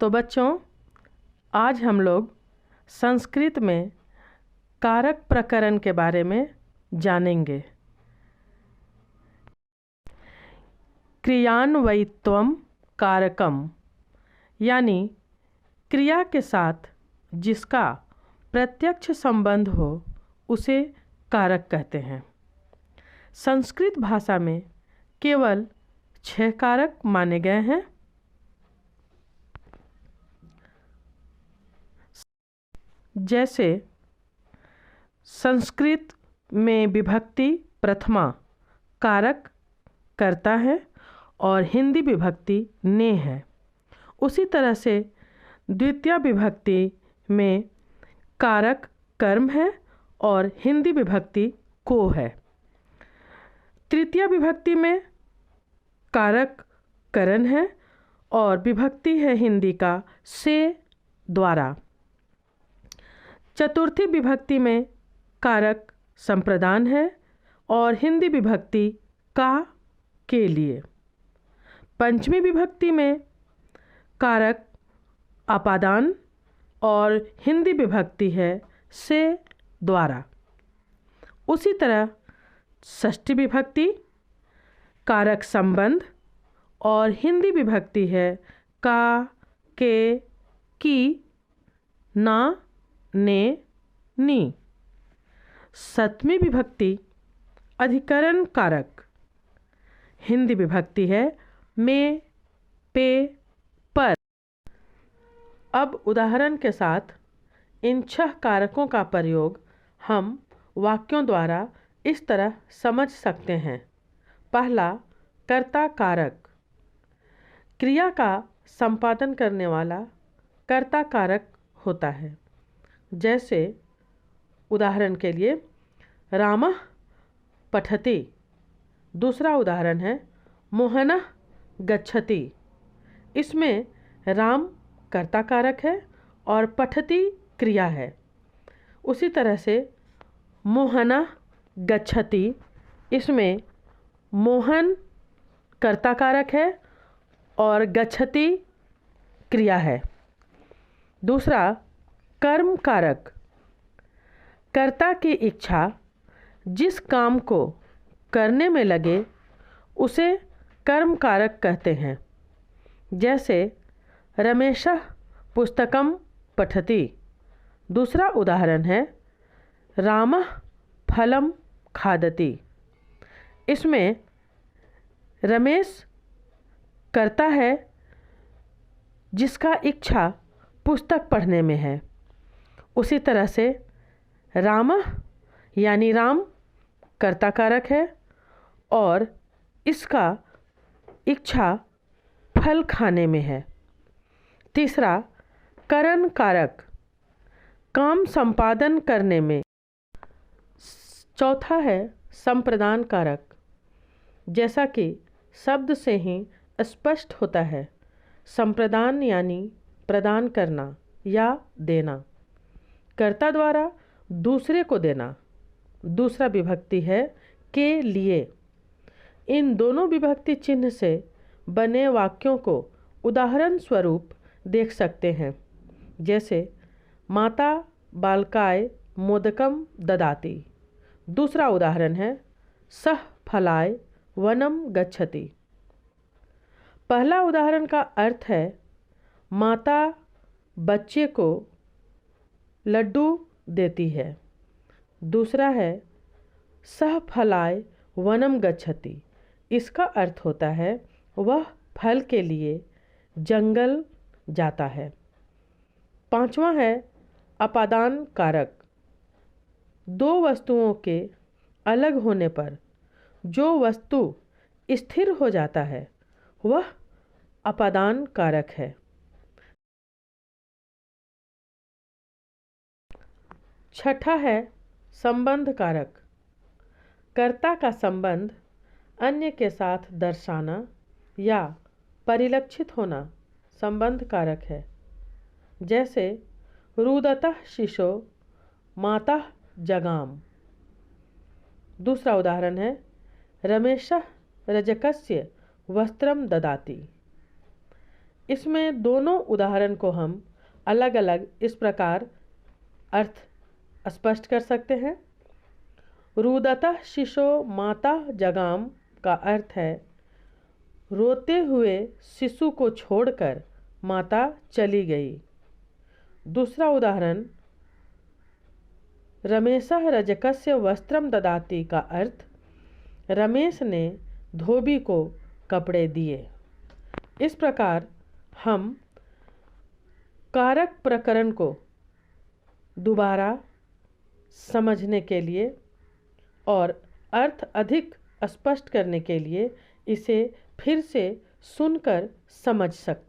तो बच्चों, आज हम लोग संस्कृत में कारक प्रकरण के बारे में जानेंगे। क्रियान्वयित्वम कारकम, यानी क्रिया के साथ जिसका प्रत्यक्ष संबंध हो उसे कारक कहते हैं। संस्कृत भाषा में केवल 6 कारक माने गए हैं। जैसे संस्कृत में विभक्ति प्रथमा कारक करता है और हिंदी विभक्ति ने है। उसी तरह से द्वितीय विभक्ति में कारक कर्म है और हिंदी विभक्ति को है। तृतीय विभक्ति में कारक करण है और विभक्ति है हिंदी का से द्वारा। चतुर्थी विभक्ति में कारक संप्रदान है और हिंदी विभक्ति का के लिए। पंचमी विभक्ति में कारक अपादान और हिंदी विभक्ति है से द्वारा। उसी तरह षष्ठी विभक्ति कारक संबंध और हिंदी विभक्ति है का, के, की, ना, ने, नी। सप्तमी विभक्ति अधिकरण कारक, हिंदी विभक्ति है में, पे, पर। अब उदाहरण के साथ इन 6 कारकों का प्रयोग हम वाक्यों द्वारा इस तरह समझ सकते हैं। पहला, कर्ता कारक, क्रिया का संपादन करने वाला कर्ता कारक होता है। जैसे उदाहरण के लिए रामः पठति। दूसरा उदाहरण है मोहनः गच्छति। इसमें राम कर्ता कारक है और पठति क्रिया है। उसी तरह से मोहनः गच्छति, इसमें मोहन कर्ता कारक है और गच्छति क्रिया है। दूसरा, कर्म कारक, कर्ता की इच्छा जिस काम को करने में लगे उसे कर्म कारक कहते हैं। जैसे रमेशः पुस्तकम पठति। दूसरा उदाहरण है रामः फलम खादति। इसमें रमेश करता है जिसका इच्छा पुस्तक पढ़ने में है। उसी तरह से रामः यानी राम कर्ता कारक है और इसका इच्छा फल खाने में है। तीसरा, करण कारक, काम संपादन करने में। चौथा है संप्रदान कारक, जैसा कि शब्द से ही स्पष्ट होता है। संप्रदान यानी प्रदान करना या देना, कर्ता द्वारा दूसरे को देना। दूसरा विभक्ति है के लिए। इन दोनों विभक्ति चिन्ह से बने वाक्यों को उदाहरण स्वरूप देख सकते हैं। जैसे माता बालकाय मोदकम ददाति। दूसरा उदाहरण है सह फलाय वनम गच्छति। पहला उदाहरण का अर्थ है माता बच्चे को लड्डू देती है। दूसरा है सह फलाय वनम गच्छति। इसका अर्थ होता है वह फल के लिए जंगल जाता है। पांचवा है अपादान कारक, दो वस्तुओं के अलग होने पर जो वस्तु स्थिर हो जाता है वह अपादान कारक है। छठा है संबंध कारक, कर्ता का संबंध अन्य के साथ दर्शाना या परिलक्षित होना संबंध कारक है। जैसे रुदतः शिशो माता जगाम। दूसरा उदाहरण है रमेशः रजकस्य वस्त्रम ददाति। इसमें दोनों उदाहरण को हम अलग अलग इस प्रकार अर्थ स्पष्ट कर सकते हैं। रुदतः शिशो माता जगाम का अर्थ है रोते हुए शिशु को छोड़कर माता चली गई। दूसरा उदाहरण रमेशः रजकस्य वस्त्रम ददाति का अर्थ रमेश ने धोबी को कपड़े दिए। इस प्रकार हम कारक प्रकरण को दोबारा समझने के लिए और अर्थ अधिक स्पष्ट करने के लिए इसे फिर से सुनकर समझ सकते हैं।